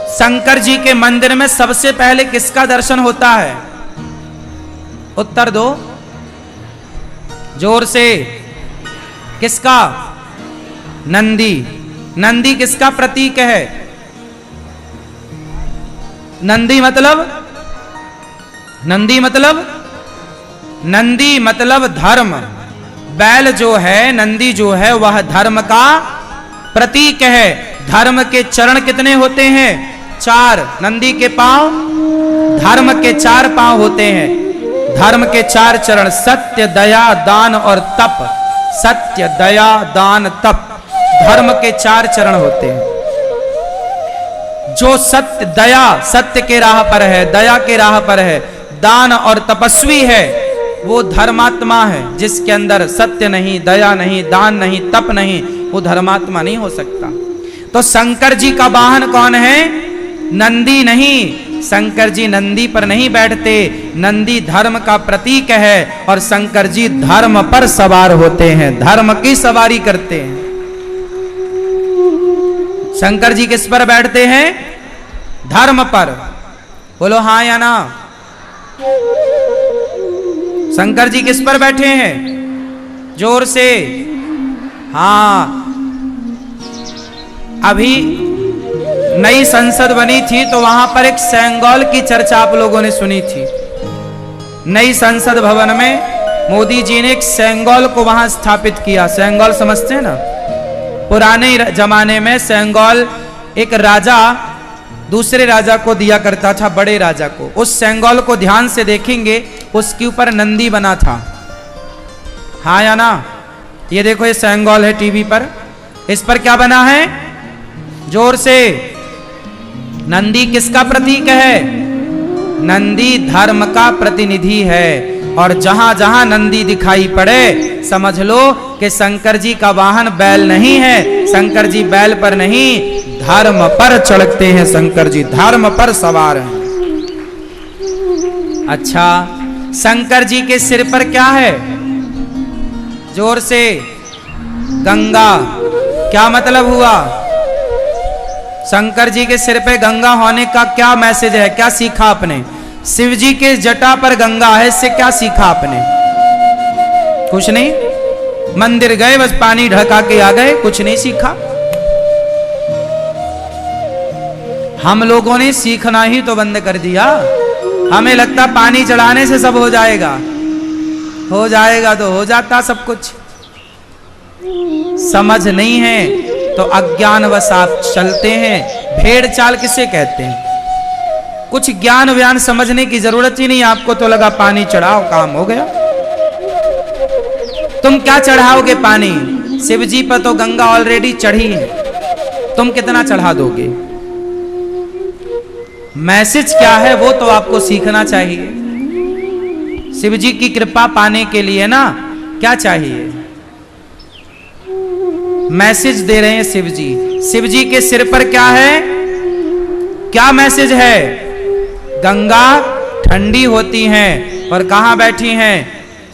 शंकर जी के मंदिर में सबसे पहले किसका दर्शन होता है? उत्तर दो जोर से। किसका? नंदी। नंदी किसका प्रतीक है? नंदी मतलब नंदी मतलब धर्म। बैल जो है, नंदी जो है, वह धर्म का प्रतीक है। धर्म के चरण कितने होते हैं? 4। नंदी के पांव, धर्म के 4 पांव होते हैं। धर्म के 4 चरण, सत्य, दया, दान और तप। सत्य, दया, दान, तप, धर्म के 4 चरण होते हैं। जो सत्य, दया, सत्य के राह पर है, दया के राह पर है, दान और तपस्वी है, वो धर्मात्मा है। जिसके अंदर सत्य नहीं, दया नहीं, दान नहीं, तप नहीं, वो धर्मात्मा नहीं हो सकता। तो शंकर जी का वाहन कौन है? नंदी नहीं। शंकर जी नंदी पर नहीं बैठते। नंदी धर्म का प्रतीक है और शंकर जी धर्म पर सवार होते हैं, धर्म की सवारी करते हैं। शंकर जी किस पर बैठते हैं? धर्म पर। बोलो हाँ या ना। शंकर जी किस पर बैठे हैं? जोर से। हाँ, अभी नई संसद बनी थी तो वहां पर एक सेंगोल की चर्चा आप लोगों ने सुनी थी। नई संसद भवन में मोदी जी ने एक सेंगोल को वहां स्थापित किया। सेंगोल समझते हैं ना? पुराने जमाने में सेंगोल एक राजा दूसरे राजा को दिया करता था, बड़े राजा को। उस सेंगोल को ध्यान से देखेंगे, उसके ऊपर नंदी बना था। हाँ या ना? ये देखो, ये सेंगोल है टीवी पर। इस पर क्या बना है? जोर से। नंदी किसका प्रतीक है? नंदी धर्म का प्रतिनिधि है। और जहां जहां नंदी दिखाई पड़े समझ लो कि शंकर जी का वाहन बैल नहीं है। शंकर जी बैल पर नहीं, धर्म पर चढ़ते हैं। शंकर जी धर्म पर सवार हैं। अच्छा, शंकर जी के सिर पर क्या है? जोर से। गंगा। क्या मतलब हुआ? शंकर जी के सिर पे गंगा होने का क्या मैसेज है? क्या सीखा आपने? शिव जी के जटा पर गंगा है, इससे क्या सीखा आपने? कुछ नहीं। मंदिर गए, बस पानी ढका के आ गए, कुछ नहीं सीखा। हम लोगों ने सीखना ही तो बंद कर दिया। हमें लगता पानी चढ़ाने से सब हो जाएगा। हो जाएगा तो हो जाता सब कुछ। समझ नहीं है तो अज्ञानवश आप चलते हैं। भेड़ चाल किसे कहते हैं? कुछ ज्ञान व्यान समझने की जरूरत ही नहीं। आपको तो लगा पानी चढ़ाओ, काम हो गया। तुम क्या चढ़ाओगे पानी? शिव जी पर तो गंगा ऑलरेडी चढ़ी है, तुम कितना चढ़ा दोगे? मैसेज क्या है वो तो आपको सीखना चाहिए। शिव जी की कृपा पाने के लिए ना क्या चाहिए? मैसेज दे रहे हैं शिव जी। शिव जी के सिर पर क्या है? क्या मैसेज है? गंगा ठंडी होती हैं और कहां बैठी हैं?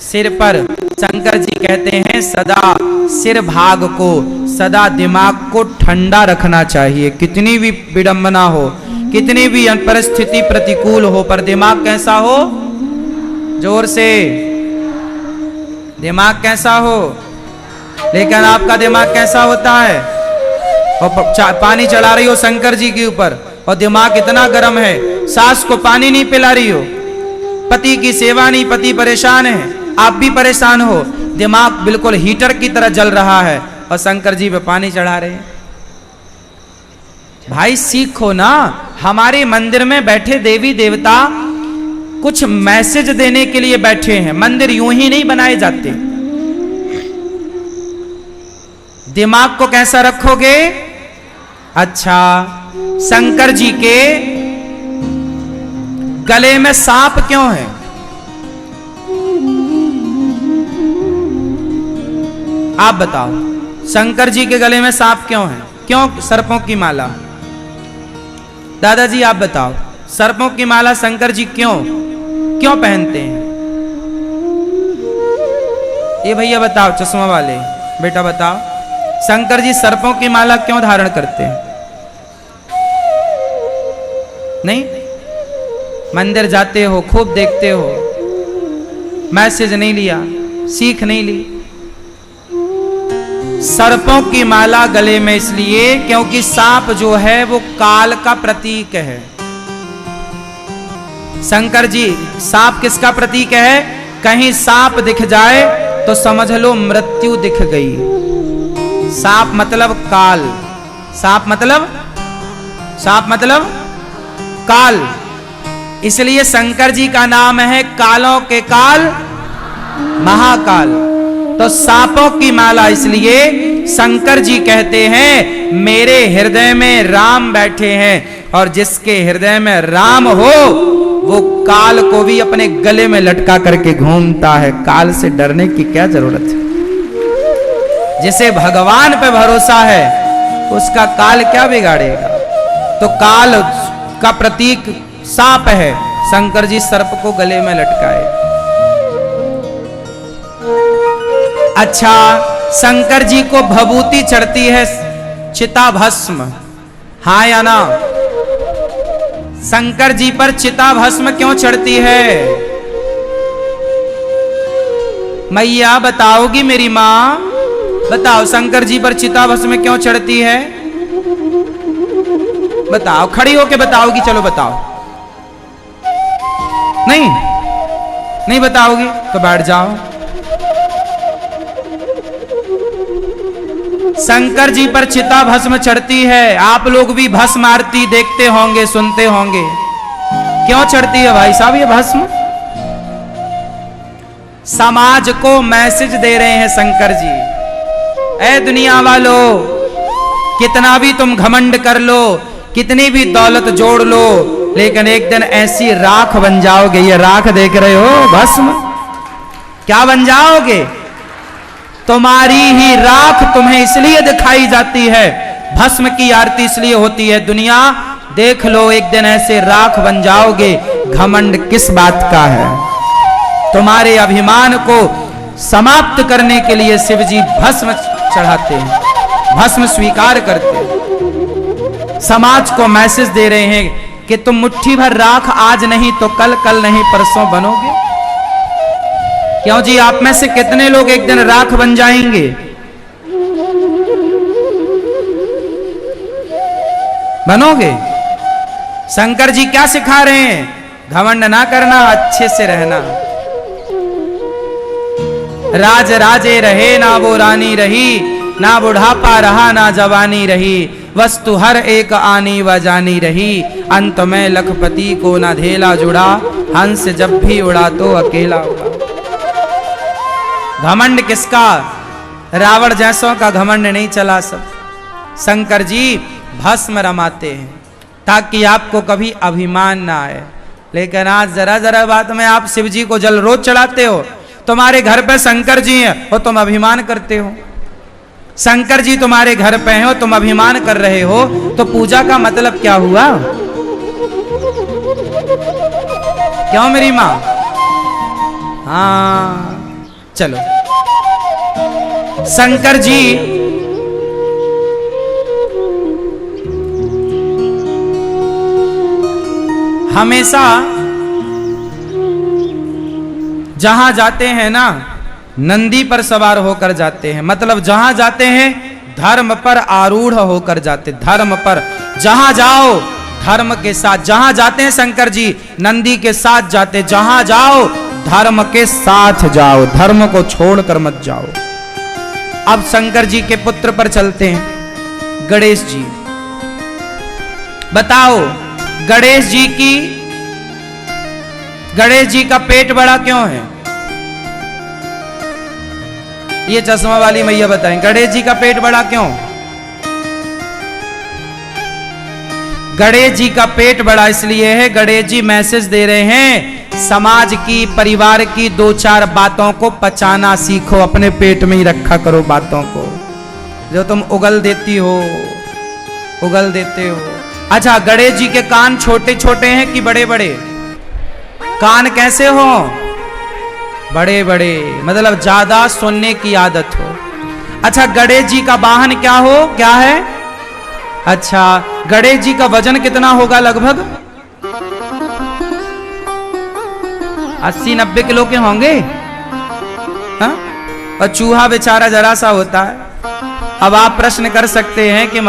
सिर पर। शंकर जी कहते हैं सदा सिर भाग को, सदा दिमाग को ठंडा रखना चाहिए। कितनी भी विडंबना हो, कितनी भी परिस्थिति प्रतिकूल हो, पर दिमाग कैसा हो? जोर से। दिमाग कैसा हो? लेकिन आपका दिमाग कैसा होता है? और पानी चढ़ा रही हो शंकर जी के ऊपर और दिमाग इतना गर्म है, सास को पानी नहीं पिला रही हो, पति की सेवा नहीं, पति परेशान है, आप भी परेशान हो, दिमाग बिल्कुल हीटर की तरह जल रहा है और शंकर जी पे पानी चढ़ा रहे हैं। भाई सीखो ना। हमारे मंदिर में बैठे देवी देवता कुछ मैसेज देने के लिए बैठे हैं। मंदिर यूं ही नहीं बनाए जाते। दिमाग को कैसा रखोगे? अच्छा, शंकर जी के गले में सांप क्यों है? आप बताओ, शंकर जी के गले में सांप क्यों है? क्यों सर्पों की माला? दादाजी आप बताओ, सर्पों की माला शंकर जी क्यों पहनते हैं? ये भैया बताओ, चश्मा वाले बेटा बताओ, शंकर जी सर्पों की माला क्यों धारण करते हैं? नहीं, मंदिर जाते हो, खूब देखते हो, मैसेज नहीं लिया, सीख नहीं ली। सर्पों की माला गले में इसलिए क्योंकि सांप जो है वो काल का प्रतीक है। शंकर जी, सांप किसका प्रतीक है? कहीं सांप दिख जाए तो समझ लो मृत्यु दिख गई। सांप मतलब काल, सांप मतलब काल। इसलिए शंकर जी का नाम है कालों के काल महाकाल। तो सांपों की माला इसलिए शंकर जी कहते हैं मेरे हृदय में राम बैठे हैं, और जिसके हृदय में राम हो वो काल को भी अपने गले में लटका करके घूमता है। काल से डरने की क्या जरूरत है? जिसे भगवान पे भरोसा है उसका काल क्या बिगाड़ेगा? तो काल का प्रतीक सांप है, शंकर जी सर्प को गले में लटकाए। अच्छा, शंकर जी को भभूति चढ़ती है चिता भस्म, हाँ या ना? शंकर जी पर चिता भस्म क्यों चढ़ती है? मैया बताओगी मेरी माँ? बताओ, शंकर जी पर चिता भस्म क्यों चढ़ती है? बताओ, खड़ी होके बताओगी? चलो बताओ। नहीं बताओगी तो बैठ जाओ। शंकर जी पर चिता भस्म चढ़ती है। आप लोग भी भस्म आरती देखते होंगे, सुनते होंगे। क्यों चढ़ती है भाई साहब ये भस्म? समाज को मैसेज दे रहे हैं शंकर जी, ऐ दुनिया वालों, कितना भी तुम घमंड कर लो, कितनी भी दौलत जोड़ लो, लेकिन एक दिन ऐसी राख बन जाओगे। ये राख देख रहे हो, भस्म, क्या बन जाओगे? तुम्हारी ही राख तुम्हें इसलिए दिखाई जाती है, भस्म की आरती इसलिए होती है। दुनिया देख लो, एक दिन ऐसे राख बन जाओगे। घमंड किस बात का है? तुम्हारे अभिमान को समाप्त करने के लिए शिव जी भस्म चढ़ाते हैं, भस्म स्वीकार करते हैं। समाज को मैसेज दे रहे हैं कि तुम मुट्ठी भर राख आज नहीं तो कल, कल नहीं परसों बनोगे। क्यों जी, आप में से कितने लोग एक दिन राख बन जाएंगे? बनोगे? शंकर जी क्या सिखा रहे हैं? घमंड ना करना, अच्छे से रहना। राज राजे रहे ना वो रानी रही, ना बुढ़ापा रहा ना जवानी रही, वस्तु हर एक आनी व जानी रही, अंत में लखपति को ना धेला जुड़ा, हंस जब भी उड़ा तो अकेला उड़ा। घमंड किसका? रावण जैसों का घमंड नहीं चला सब। शंकर जी भस्म रमाते हैं ताकि आपको कभी अभिमान ना आए। लेकिन आज जरा जरा बात में आप शिव जी को जल रोज चढ़ाते हो। तुम्हारे घर पे शंकर जी हैं और तुम अभिमान करते हो। शंकर जी तुम्हारे घर पे हैं और तुम अभिमान कर रहे हो, तो पूजा का मतलब क्या हुआ? क्यों मेरी माँ? हाँ चलो, शंकर जी हमेशा जहां जाते हैं ना, नंदी पर सवार होकर जाते हैं। मतलब जहां जाते हैं धर्म पर आरूढ़ होकर जाते। धर्म पर जहां जाओ धर्म के साथ, जहां जाते हैं शंकर जी नंदी के साथ जाते। जहां जाओ धर्म के साथ जाओ, धर्म को छोड़कर मत जाओ। अब शंकर जी के पुत्र पर चलते हैं, गणेश जी। बताओ, गणेश जी का पेट बड़ा क्यों है? ये चश्मा वाली मैया बताएं, गणेश जी का पेट बड़ा क्यों? गणेश जी का पेट बड़ा इसलिए है, गणेश जी मैसेज दे रहे हैं समाज की, परिवार की दो चार बातों को पचाना सीखो। अपने पेट में ही रखा करो बातों को जो तुम उगल देते हो। अच्छा, गणेश जी के कान छोटे छोटे हैं कि बड़े बड़े? कान कैसे हो? बड़े बड़े, मतलब ज्यादा सुनने की आदत हो। अच्छा, गणेश जी का वाहन क्या है? अच्छा, गणेश जी का वजन कितना होगा लगभग? 80-90 किलो के होंगे, हाँ? और चूहा बेचारा जरा सा होता है। अब आप प्रश्न कर सकते हैं कि